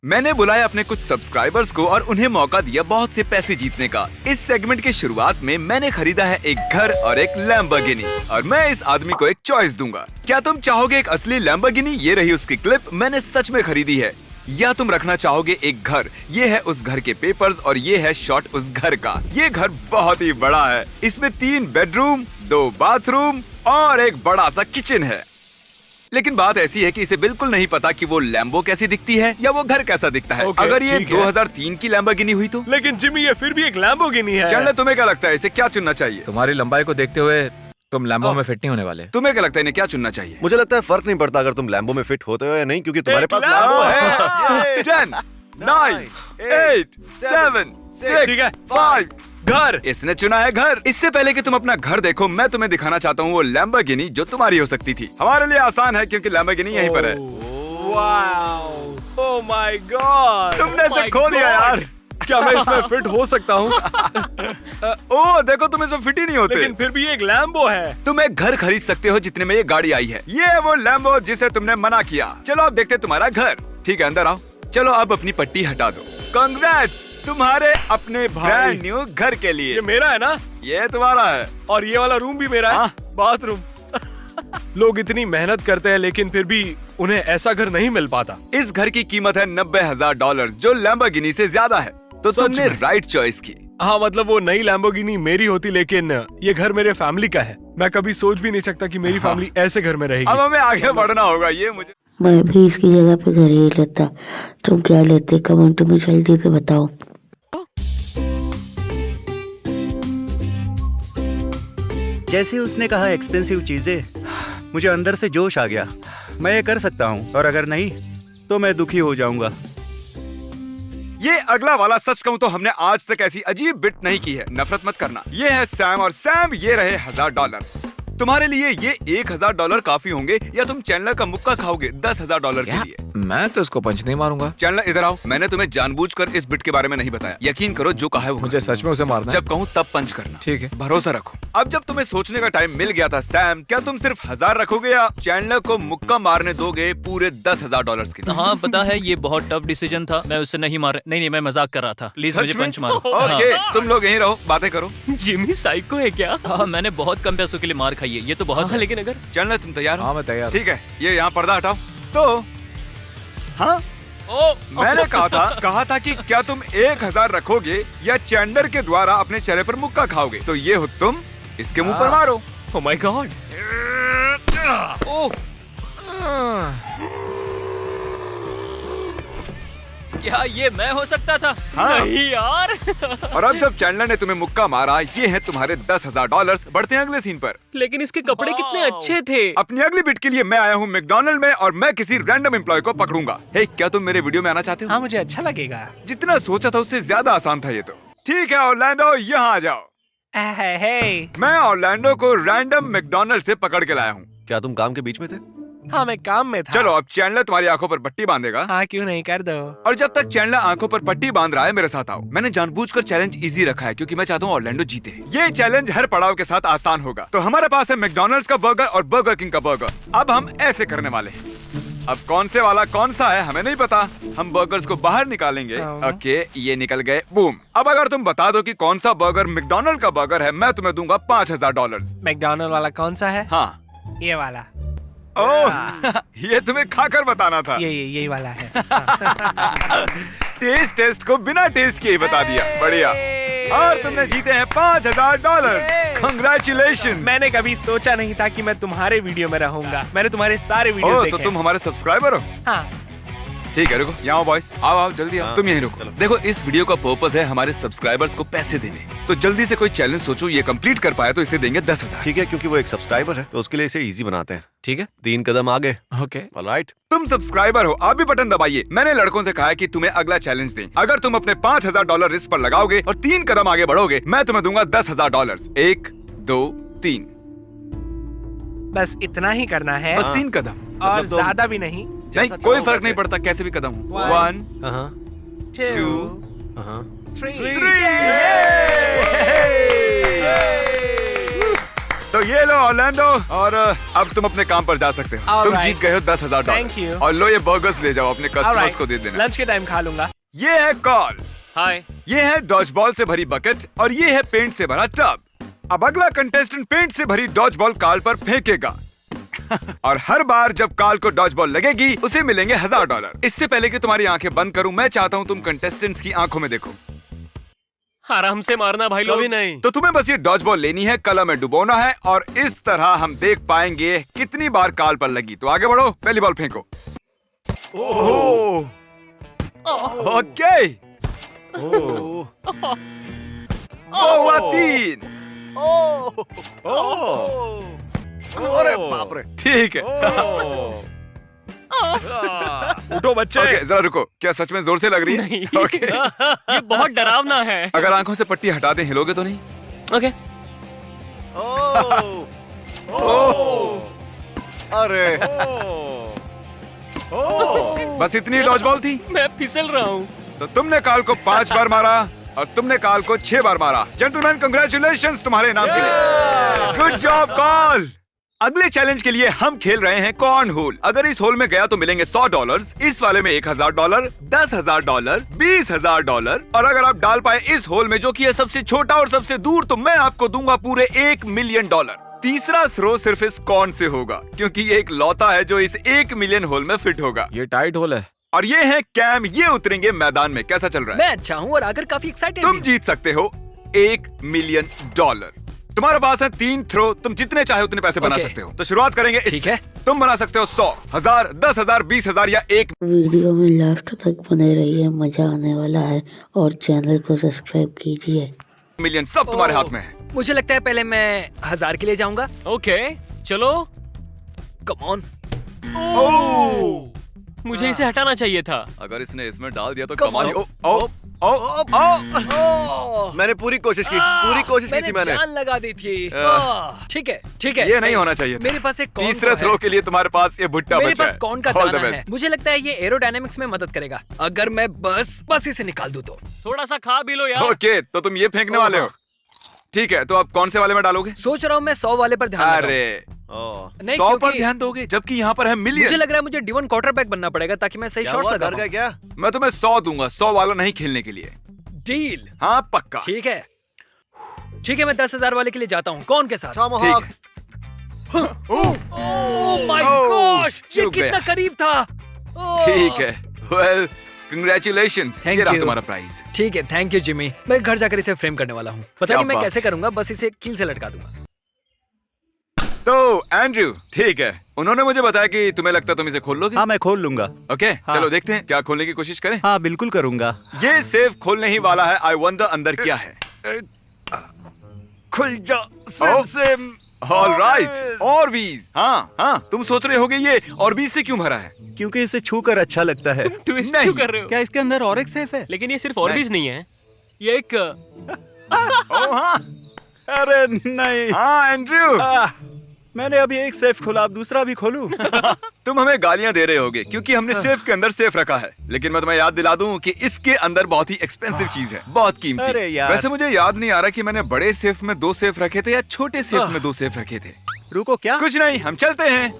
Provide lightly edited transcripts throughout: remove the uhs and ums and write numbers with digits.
मैंने बुलाया अपने कुछ सब्सक्राइबर्स को और उन्हें मौका दिया बहुत से पैसे जीतने का। इस सेगमेंट की शुरुआत में मैंने खरीदा है एक घर और एक लैम्बोर्गिनी और मैं इस आदमी को एक चॉइस दूंगा। क्या तुम चाहोगे एक असली लैम्बोर्गिनी? ये रही उसकी क्लिप, मैंने सच में खरीदी है। या तुम रखना चाहोगे एक घर? ये है उस घर के पेपर्स और ये है शॉट उस घर का। ये घर बहुत ही बड़ा है। इसमें 3 बेडरूम, 2 बाथरूम और एक बड़ा सा किचन है। लेकिन बात ऐसी है कि इसे बिल्कुल नहीं पता कि वो लैम्बो कैसी दिखती है या वो घर कैसा दिखता है। अगर ये 2003 की लैम्बोर्गिनी हुई तो? लेकिन जिमी ये फिर भी एक लैम्बोर्गिनी है। चैंडलर तुम्हें क्या लगता है इसे क्या चुनना चाहिए? तुम्हारी लंबाई को देखते हुए तुम लैम्बो में फिट नहीं होने वाले। तुम्हें क्या लगता है इन्हें क्या चुनना चाहिए? मुझे लगता है फर्क नहीं पड़ता अगर तुम लैम्बो में फिट होते हो या नहीं, क्योंकि तुम्हारे पास लैम्बो है। 10, 9, 8, 7, 6, 5 घर। इसने चुना है घर। इससे पहले कि तुम अपना घर देखो, मैं तुम्हें दिखाना चाहता हूँ वो लैम्बोर्गिनी जो तुम्हारी हो सकती थी। हमारे लिए आसान है क्योंकि लैम्बोर्गिनी यहीं पर है। वाओ, ओह माय गॉड, तुमने इसे खो दिया यार। क्या मैं इसमें फिट हो सकता हूँ? ओह देखो, तुम इसमें फिट ही नहीं होते। लेकिन फिर भी एक लैम्बो है। तुम एक घर खरीद सकते हो जितने में ये गाड़ी आई है। ये है वो लैम्बो जिसे तुमने मना किया। चलो अब देखते तुम्हारा घर। ठीक है, अंदर आओ। चलो अब अपनी पट्टी हटा दो। कांग्रेट्स तुम्हारे अपने ब्रांड न्यू घर के लिए। ये मेरा है ना? ये तुम्हारा है। और ये वाला रूम भी मेरा है। बाथरूम। लोग इतनी मेहनत करते हैं लेकिन फिर भी उन्हें ऐसा घर नहीं मिल पाता। इस घर की कीमत है $90,000 जो लैम्बोर्गिनी से ज्यादा है। तो तुमने राइट चॉइस की। हाँ, मतलब वो नई लैम्बोर्गिनी मेरी होती, लेकिन ये घर मेरे फैमिली का है। मैं कभी सोच भी नहीं सकता कि मेरी फैमिली ऐसे घर में रहेगी। अब हमें आगे बढ़ना होगा। ये मुझे मैं भी इसकी जगह पे घर ही लेता। तुम क्या लेते? कमेंट में जल्दी से बताओ। जैसे उसने कहा एक्सपेंसिव चीजें, मुझे अंदर से जोश आ गया। मैं ये कर सकता हूँ और अगर नहीं तो मैं दुखी हो जाऊंगा। ये अगला वाला सच कहूँ तो हमने आज तक ऐसी अजीब बिट नहीं की है। नफरत मत करना। ये है सैम और सैम ये रहे $1000। तुम्हारे लिए ये $1000 काफी होंगे या तुम चैंडलर का मुक्का खाओगे $10,000 के लिए? मैं तो इसको पंच नहीं मारूंगा। चैंडलर इधर आओ। मैंने तुम्हें जानबूझकर इस बिट के बारे में नहीं बताया। यकीन करो जो कहा है वो मुझे सच में उसे मारना है। जब कहूँ तब पंच करना। ठीक है, भरोसा रखो। अब जब तुम्हें सोचने का टाइम मिल गया था सैम, क्या तुम सिर्फ 1000 रखोगे या चैंडलर को मुक्का मारने दोगे पूरे $10,000 के? हाँ पता है, ये बहुत टफ डिसीजन था। मैं उसे नहीं मार नहीं, मैं मजाक कर रहा था। प्लीज मुझे पंच मारो। ओके, तुम लोग यहीं रहो, बातें करो। जिमी साइको है क्या? हाँ, मैंने बहुत कम पैसों के लिए मार खाई है। ये तो बहुत है। लेकिन अगर चैंडलर तुम तैयार हो? हाँ मैं तैयार। ठीक है, ये यहाँ पर्दा हटाओ। तो हाँ, मैंने कहा था कि क्या तुम 1000 रखोगे या चैंडलर के द्वारा अपने चेहरे पर मुक्का खाओगे? तो ये हो तुम, इसके मुंह पर मारो। Oh my God. क्या ये मैं हो सकता था? हाँ। नहीं यार। और अब जब चैंडलर ने तुम्हें मुक्का मारा, ये है तुम्हारे $10,000। बढ़ते हैं अगले सीन पर। लेकिन इसके कपड़े कितने अच्छे थे। अपनी अगली बिट के लिए मैं आया हूँ मैकडॉनल्ड में और मैं किसी रैंडम एम्प्लॉय को पकड़ूंगा। हे, क्या तुम मेरे वीडियो में आना चाहते हो? हाँ, मुझे अच्छा लगेगा। जितना सोचा था उससे ज्यादा आसान था ये तो। ठीक है ऑरलैंडो, यहाँ आ जाओ। मैं ऑरलैंडो को रैंडम मैकडॉनल्ड से पकड़ के लाया हूँ। क्या तुम काम के बीच में थे? हाँ, मैं काम में था। चलो अब चैंडलर तुम्हारी आंखों पर पट्टी बांधेगा। हाँ, क्यों नहीं, कर दो। और जब तक चैंडलर आंखों पर पट्टी बांध रहा है मेरे साथ आओ। मैंने जानबूझकर चैलेंज इजी रखा है क्योंकि मैं चाहता हूँ ऑरलैंडो जीते। ये चैलेंज हर पड़ाव के साथ आसान होगा। तो हमारे पास है मैकडॉनल्ड्स का बर्गर और बर्गर किंग का बर्गर। अब हम ऐसे करने वाले हैं। अब कौन से वाला कौन सा है हमें नहीं पता। हम बर्गर्स को बाहर निकालेंगे। ओके, ये निकल गए। बूम। अब अगर तुम बता दो कि कौन सा बर्गर मैकडॉनल्ड का बर्गर है, मैं तुम्हें दूंगा $5000। मैकडॉनल्ड वाला कौन सा है? हाँ, ये वाला। ओह, ये तुम्हें खाकर बताना था। यही वाला है। टेस्ट को बिना टेस्ट के ही बता दिया। बढ़िया। और तुमने जीते हैं $5000। कांग्रेचुलेशन। मैंने कभी सोचा नहीं था कि मैं तुम्हारे वीडियो में रहूंगा। मैंने तुम्हारे सारे वीडियो देखे। तो तुम हमारे सब्सक्राइबर हो? हाँ। ठीक है, रुको। यहाँ आओ बॉयज, आओ जल्दी आओ। तुम यहीं रुको। देखो, इस वीडियो का पर्पस है हमारे सब्सक्राइबर्स को पैसे देने। तो जल्दी से कोई चैलेंज सोचो, ये कंप्लीट कर पाया तो इसे देंगे 10,000। ठीक है, क्योंकि वो एक सब्सक्राइबर है तो उसके लिए इसे इजी बनाते हैं। ठीक है, 3 कदम आगे। Okay, alright. तुम सब्सक्राइबर हो, आप भी बटन दबाइए। मैंने लड़कों से कहा है कि तुम्हें अगला चैलेंज दें। अगर तुम अपने $5000 रिस्क पर लगाओगे और 3 कदम आगे बढ़ोगे, मैं तुम्हें दूंगा $10,000। 1, 2, 3। बस इतना ही करना है। बस 3 कदम और ज्यादा भी नहीं। नहीं, कोई फर्क नहीं पड़ता कैसे भी कदम। 1, 2, 3। तो ये लो ऑर्लैंडो, और अब तुम अपने काम पर जा सकते हो। तुम जीत गए हो $10,000। Thank you. और लो ये बर्गर्स ले जाओ, अपने कस्टमर्स को दे देना। लंच के टाइम खा लूंगा। ये है कॉल, हाय। ये है डॉज बॉल से भरी बकेट, और ये है पेंट से भरा टब। अब अगला कंटेस्टेंट पेंट से भरी डॉज बॉल काल पर फेंकेगा और हर बार जब काल को डॉज बॉल लगेगी उसे मिलेंगे $1000। इससे पहले कि तुम्हारी आंखें बंद करूं, मैं चाहता हूं तुम कंटेस्टेंट्स की आंखों में देखो। आराम से मारना भाई लोग। कभी नहीं। तो तुम्हें बस ये डॉज बॉल लेनी है, कलम में डुबोना है, और इस तरह हम देख पाएंगे कितनी बार काल पर लगी। तो आगे बढ़ो, पहली बॉल फेंको। ओके, हुआ 3। अरे बाप रे। ठीक है। उठो बच्चे। ओके, जरा रुको, क्या सच में जोर से लग रही है? नहीं। ओके। ये बहुत डरावना है। अगर आंखों से पट्टी हटा दें, हिलोगे तो नहीं? ओके। अरे बस इतनी डॉज बॉल थी? मैं फिसल रहा हूँ। तो तुमने काल को 5 बार मारा और तुमने काल को 6 बार मारा। जेंटलमैन, कांग्रेचुलेशंस तुम्हारे नाम के लिए। गुड जॉब काल। अगले चैलेंज के लिए हम खेल रहे हैं कॉर्न होल। अगर इस होल में गया तो मिलेंगे $100, इस वाले में $1000, $10,000, $20,000, और अगर आप डाल पाए इस होल में, जो कि है सबसे छोटा और सबसे दूर, तो मैं आपको दूंगा पूरे $1 मिलियन। तीसरा थ्रो सिर्फ इस कॉर्न से होगा, क्योंकि ये एक लौता है जो इस 1 मिलियन होल में फिट होगा। ये टाइट होल है। और ये है कैम, ये उतरेंगे मैदान में। कैसा चल रहा है? मैं अच्छा हूँ और आकर काफी एक्साइटेड। तुम जीत सकते हो $1 मिलियन। तुम्हारे पास है 3 थ्रो, तुम जितने चाहे उतने पैसे बना सकते हो। तो शुरुआत करेंगे इससे। ठीक है। तुम बना सकते हो 100, 1000, 10,000, 20,000 या 1 वीडियो में लास्ट तक बने रहिए, मजा आने वाला है। और चैनल को सब्सक्राइब कीजिए। मिलियन। सब तुम्हारे हाथ में है। मुझे लगता है पहले मैं 1000 के लिए जाऊंगा। ओके, चलो। Come on. मुझे इसे हटाना चाहिए था। अगर इसने इसमें डाल दिया तो Come कमाल। on. मैंने पूरी कोशिश की थी मैंने। जान लगा दी थी। ठीक है, ठीक है। ये नहीं होना चाहिए था। मेरे पास एक कॉर्न तीसरे है। थ्रो के लिए तुम्हारे पास ये भुट्टा मेरे बचा है। पास कॉर्न का All the दाना है। best. मुझे लगता है ये एरोडायनामिक्स में मदद करेगा। अगर मैं बस इसे निकाल दूं तो। थोड़ा सा खा भी लो यार। ओके, तो तुम ये फेंकने वाले हो। ठीक है, तो आप कौन से वाले में डालोगे? सोच रहा हूँ मैं 100 वाले पर ध्यान लगाऊं। अरे, नहीं, 100 पर क्योंकि ध्यान दोगे, जबकि यहाँ पर है मुझे मिलियन। लग रहा है मुझे D1 क्वार्टरबैक बनना पड़ेगा ताकि मैं सही शॉट्स लगा पाऊं। क्या? मैं तुम्हें 100 दूंगा, 100 वाला नहीं खेलने के लिए। डील। हाँ, पक्का। ठीक है, ठीक है। मैं 10,000 वाले के लिए जाता हूँ। कौन के साथ? ठीक है। ओह माय ओह, गॉश, ये चूक कितना गया। करीब था। ओह। ठीक है। Well, congratulations. Thank ये रहा you. तुम्हारा प्राइज। ठीक है, थैंक यू जिमी। मैं घर जाकर इसे फ्रेम करने वाला हूँ। पता क्या नहीं मैं बात कैसे करूंगा, बस इसे कील से लटका दूंगा। तो एंड्रयू, ठीक है, उन्होंने मुझे बताया कि तुम्हें लगता है तुम इसे खोल लोगे। हाँ, मैं खोल लूंगा। ओके, हाँ। चलो देखते हैं, क्या खोलने की कोशिश करें। हाँ, बिल्कुल करूंगा। ये सेफ खोलने ही वाला है। आई वंडर अंदर क्या है। खुल जा सिम। ऑलराइट, और बीस। हाँ, तुम सोच रहे होगे ये और बीस से क्यों भरा है? क्योंकि इसे छूकर अच्छा लगता है। ट्विस्ट क्यों कर रहे हो? क्या इसके अंदर और एक सेफ है? लेकिन ये सिर्फ ऑर्बिस नहीं है, ये एक ओह हाँ, अरे नहीं। हाँ एंड्रयू, मैंने अभी एक सेफ खोला, अब दूसरा भी खोलूं? तुम हमें गालियां दे रहे होगे क्योंकि हमने सेफ के अंदर सेफ रखा है, लेकिन मैं तुम्हें याद दिला दूं कि इसके अंदर बहुत ही एक्सपेंसिव चीज है, बहुत कीमती। अरे यार। वैसे मुझे याद नहीं आ रहा कि मैंने बड़े सेफ में 2 सेफ रखे थे या छोटे सेफ में 2 सेफ रखे थे। रुको, क्या? कुछ नहीं, हम चलते हैं।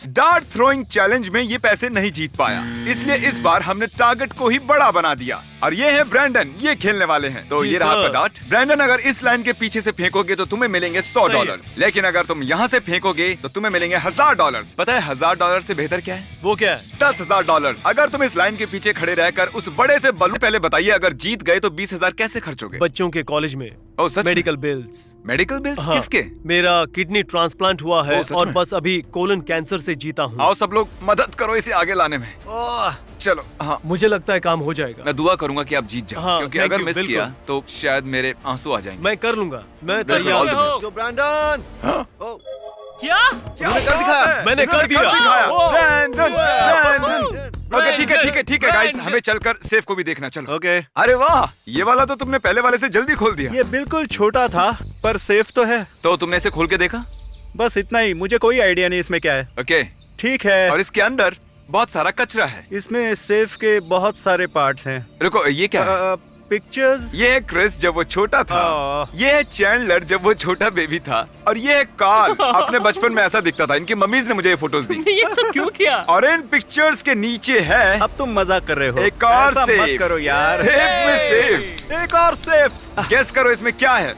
डार्ट थ्रोइंग चैलेंज में ये पैसे नहीं जीत पाया, इसलिए इस बार हमने टारगेट को ही बड़ा बना दिया। और ये है ब्रैंडन, ये खेलने वाले हैं। तो जी ये रहा सर। आपका डार्ट। ब्रैंडन, अगर इस लाइन के पीछे से फेंकोगे तो तुम्हें मिलेंगे $100, लेकिन अगर तुम यहाँ से फेंकोगे तो तुम्हें मिलेंगे $1000। पता है $1000 से बेहतर क्या है? वो क्या है? $10,000। अगर तुम इस लाइन के पीछे खड़े रहकर उस बड़े से बलून, पहले बताइए, अगर जीत गए तो 20,000 कैसे खर्चोगे? बच्चों के कॉलेज में ओ सच में? Medical bills. Medical bills? हाँ, किसके? मेरा किडनी ट्रांसप्लांट हुआ है ओ, सच और में? बस अभी कोलन कैंसर से जीता हूँ। आओ सब लोग मदद करो इसे आगे लाने में। चलो, हाँ, मुझे लगता है काम हो जाएगा। मैं दुआ करूंगा कि आप जीत जाओ, हाँ, क्योंकि thank अगर you, मिस बिल्कुल। किया तो शायद मेरे आंसू आ जाएंगे। मैं कर लूंगा, मैं बिल्कुल, तैयार all the हूँ। best। तो ब्रैंडन, क्या? तुमने कर दिखाया। मैंने कर दिया। ओ, ब्रैंडन। ओके, ठीक है, ठीक है, ठीक है गाइस, ब्रैंडन। हमें चलकर सेफ को भी देखना। चलो। ओके, अरे वाह, ये वाला तो तुमने पहले वाले से जल्दी खोल दिया। ये बिल्कुल छोटा था, पर सेफ तो है। तो तुमने इसे खोल के देखा? बस इतना ही, मुझे कोई आइडिया नहीं इसमें क्या है। ओके, ठीक है। और इसके अंदर बहुत सारा कचरा है। इसमें सेफ के बहुत सारे पार्ट्स हैं। रुको, ये क्या है? पिक्चर्स। ये है क्रिस जब वो छोटा था, ये है चैंडलर जब वो छोटा बेबी था, और ये है कार्ल अपने बचपन में ऐसा दिखता था। इनकी मम्मीज ने मुझे ये फोटोज दी। ये सब क्यों किया? और इन पिक्चर्स के नीचे है अब तुम मजाक कर रहे हो। एक और ऐसा सेफ। मत करो यार। सेफ में सेफ। एक और सेफ। गेस करो इसमें क्या है?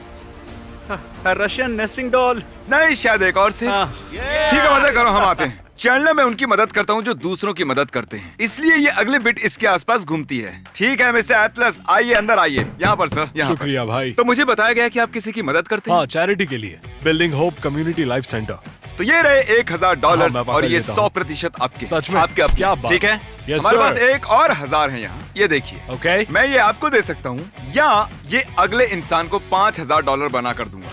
Russian nesting doll. नहीं, शायद एक और सेफ। ठीक है, मजा करो, हम आते हैं। चैनल में उनकी मदद करता हूँ जो दूसरों की मदद करते हैं, इसलिए ये अगले बिट इसके आसपास घूमती है। ठीक है मिस्टर एटलस, आइए अंदर आइए। यहाँ पर सर, यहाँ पर। शुक्रिया भाई। तो मुझे बताया गया कि आप किसी की मदद करते हैं। हाँ, चैरिटी के लिए, building hope community life centre. तो ये रहे $1000 हाँ, मैं पकड़ और ये लेता हूँ। 100% आपके। सच में? आपके क्या बात? ठीक है। Yes, हमारे sir. पास एक और 1000 है यहाँ, ये देखिए। ओके। मैं ये आपको दे सकता हूँ या ये अगले इंसान को $5000 बना कर दूंगा,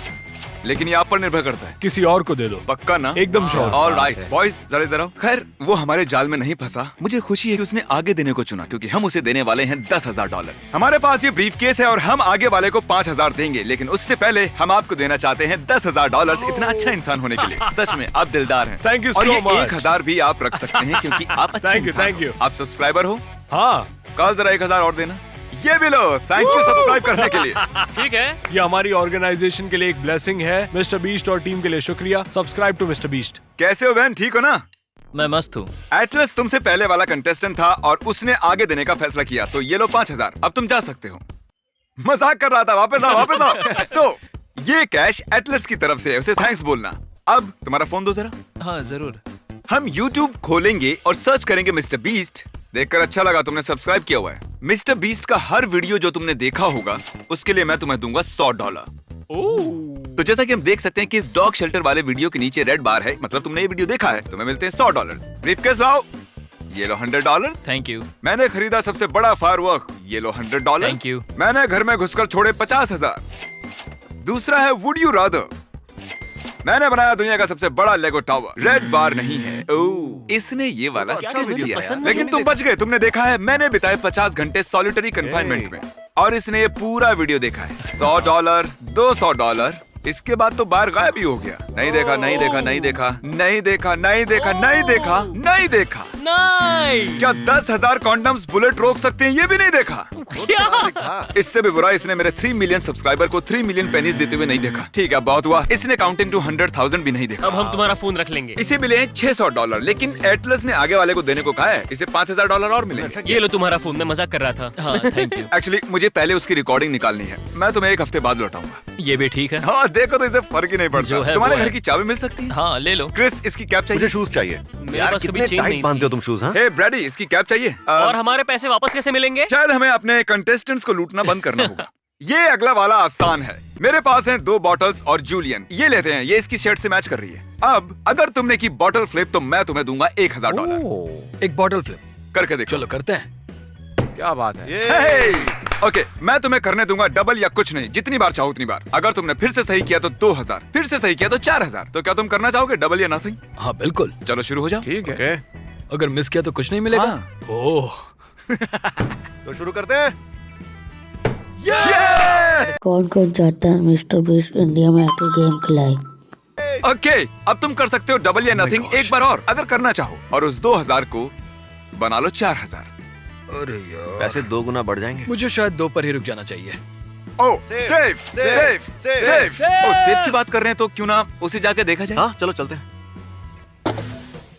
लेकिन ये आप पर निर्भर करता है। किसी और को दे दो। पक्का ना? एकदम श्योर। ऑलराइट बॉयज, जरा इधर आओ। खैर, वो हमारे जाल में नहीं फंसा। मुझे खुशी है कि उसने आगे देने को चुना, क्योंकि हम उसे देने वाले हैं $10,000। हमारे पास ये ब्रीफ केस है और हम आगे वाले को 5000 देंगे, लेकिन उससे पहले हम आपको देना चाहते हैं $10,000। इतना अच्छा इंसान होने के लिए सच में आप दिलदार हैं। Thank you और so ये much. 1000 भी आप रख सकते हैं, क्योंकि आप अच्छे Thank you, इंसान thank हो। you. आप सब्सक्राइबर हो। हाँ, कल जरा 1000 और देना। ये भी लो। थैंक यू सब्सक्राइब करने के लिए। ठीक है। ये हमारी ऑर्गेनाइजेशन के लिए एक ब्लेसिंग है। मिस्टर बीस्ट और टीम के लिए शुक्रिया। Subscribe to mister Beast. कैसे हो बहन, ठीक हो ना? मैं मस्त हूँ। एटलस तुमसे पहले वाला कंटेस्टेंट था और उसने आगे देने का फैसला किया, तो ये लो 5000। अब तुम जा सकते हो। मजाक कर रहा था, वापस आओ, वापस आओ। तो ये कैश एटलस की तरफ से है, उसे थैंक्स बोलना। अब तुम्हारा फोन दो जरा। हाँ जरूर। हम YouTube खोलेंगे और सर्च करेंगे मिस्टर बीस्ट। देखकर अच्छा लगा, तुमने सब्सक्राइब किया हुआ है। मिस्टर बीस्ट का हर वीडियो जो तुमने देखा होगा, उसके लिए मैं तुम्हें दूंगा $100। तो जैसा कि हम देख सकते हैं कि इस डॉग शेल्टर वाले वीडियो के नीचे रेड बार है, मतलब तुमने ये वीडियो देखा है, तुम्हें मिलते हैं $100। ब्रीफकेस लाओ, ये लो $100। Thank you. मैंने खरीदा सबसे बड़ा फायरवर्क, ये लो $100। Thank you. मैंने घर में घुसकर छोड़े 50,000। दूसरा है वुड यू रादर। मैंने बनाया दुनिया का सबसे बड़ा लेगो टावर, रेड बार नहीं है। ओह, इसने ये वाला स्किप किया है, लेकिन तुम बच गए। तुमने देखा है, मैंने बिताए 50 घंटे सॉलिटरी कंफाइनमेंट में, और इसने ये पूरा वीडियो देखा है। $100, $200। इसके बाद तो बाहर गायब ही हो गया। नहीं देखा, नहीं देखा, नहीं देखा, नहीं देखा, नहीं देखा, नहीं देखा, नहीं देखा। नहीं। क्या 10,000 कॉन्डम्स बुलेट रोक सकते हैं, ये भी नहीं देखा। क्या? इससे भी बुरा, इसने मेरे 3 मिलियन सब्सक्राइबर को 3 मिलियन पेनीज देते हुए नहीं देखा। ठीक है, बहुत हुआ। इसने काउंटिंग टू 100,000 भी नहीं देखा। अब हम तुम्हारा फोन रख लेंगे। इसे मिले हैं $600, लेकिन एटलस ने आगे वाले को देने को कहा है। इसे $5,000 और मिले। ये लो तुम्हारा फोन, मैं मजाक कर रहा था। हाँ थैंक यू। एक्चुअली मुझे पहले उसकी रिकॉर्डिंग निकालनी है, मैं तुम्हें 1 हफ्ते बाद लौटाऊंगा। ये भी ठीक है। हाँ देखो, तो इसे फर्क ही नहीं जो पड़ता। है तुम्हारे वो घर है। की चाबी मिल सकती है? हाँ ले लो। क्रिस, इसकी कैप मुझे चाहिए। शूज चाहिए। मेरे यार पास कभी कितने चेन टाइट नहीं बांधते हो तुम शूज? हाँ, हे ब्रैडी, इसकी कैप चाहिए। और हमारे पैसे वापस कैसे मिलेंगे? शायद हमें अपने कंटेस्टेंट्स को लूटना बंद करना होगा। ये अगला वाला आसान है। मेरे पास हैं 2 बॉटल्स और जूलियन। ये लेते हैं, ये इसकी शर्ट से मैच कर रही है। अब अगर तुमने की बॉटल फ्लिप, तो मैं तुम्हें दूंगा $1000। एक बॉटल फ्लिप। करके देखो। चलो करते हैं। क्या बात है? हे! ओके, मैं तुम्हें करने दूंगा डबल या कुछ नहीं, जितनी बार चाहो उतनी बार। अगर तुमने फिर से सही किया तो 2000, फिर से सही किया तो 4000। तो क्या तुम करना चाहोगे, डबल या नथिंग? हाँ बिल्कुल। चलो शुरू हो जाओ। ठीक है। ओके, अगर मिस किया तो कुछ नहीं मिलेगा। हाँ। ओह, तो शुरू करते हैं। कौन कौन चाहता है मिस्टर बीस्ट इंडिया में आके गेम खिलाए? ओके, अब तुम कर सकते हो डबल या नथिंग एक बार और, अगर करना चाहो। और उस 2000 को बना लो 4000। अरे यार, पैसे 2 गुना बढ़ जाएंगे। मुझे शायद 2 पर ही रुक जाना चाहिए। ओ सेफ सेफ सेफ। ओ सेफ की बात कर रहे हैं, तो क्यों ना उसे जाके देखा जाए। हाँ चलो चलते हैं।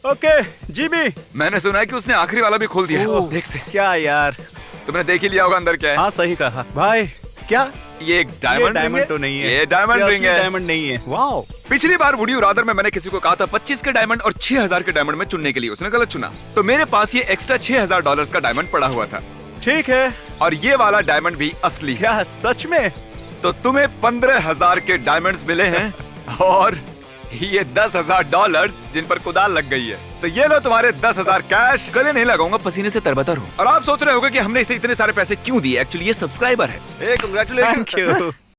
Okay GB. मैंने सुना है कि उसने आखिरी वाला भी खोल दिया है। ओह। देखते हैं। क्या यार? तुमने देख ही लिया होगा अंदर क्या है। हाँ सही कहा भाई। क्या ये एक डायमंड रिंग है। तो नहीं है। ये डायमंड ये रिंग असली है। डायमंड नहीं है। वाओ। पिछली बार वुड यू रादर में मैंने किसी को कहा था 25 के डायमंड और 6000 के डायमंड में चुनने के लिए, उसने गलत चुना। तो मेरे पास ये एक्स्ट्रा $6000 का डायमंड पड़ा हुआ था, ठीक है। और ये वाला डायमंड भी असली है। क्या सच में? तो तुम्हें 15,000 के डायमंड्स मिले हैं और ये $10,000 जिन पर कुदाल लग गई है। तो ये लो तुम्हारे 10,000 कैश। गले नहीं लगाऊंगा, पसीने से तरबतर हो। और आप सोच रहे होगे कि हमने इसे इतने सारे पैसे क्यों दिए। एक्चुअली ये सब्सक्राइबर है। कांग्रेचुलेशन। Thank you.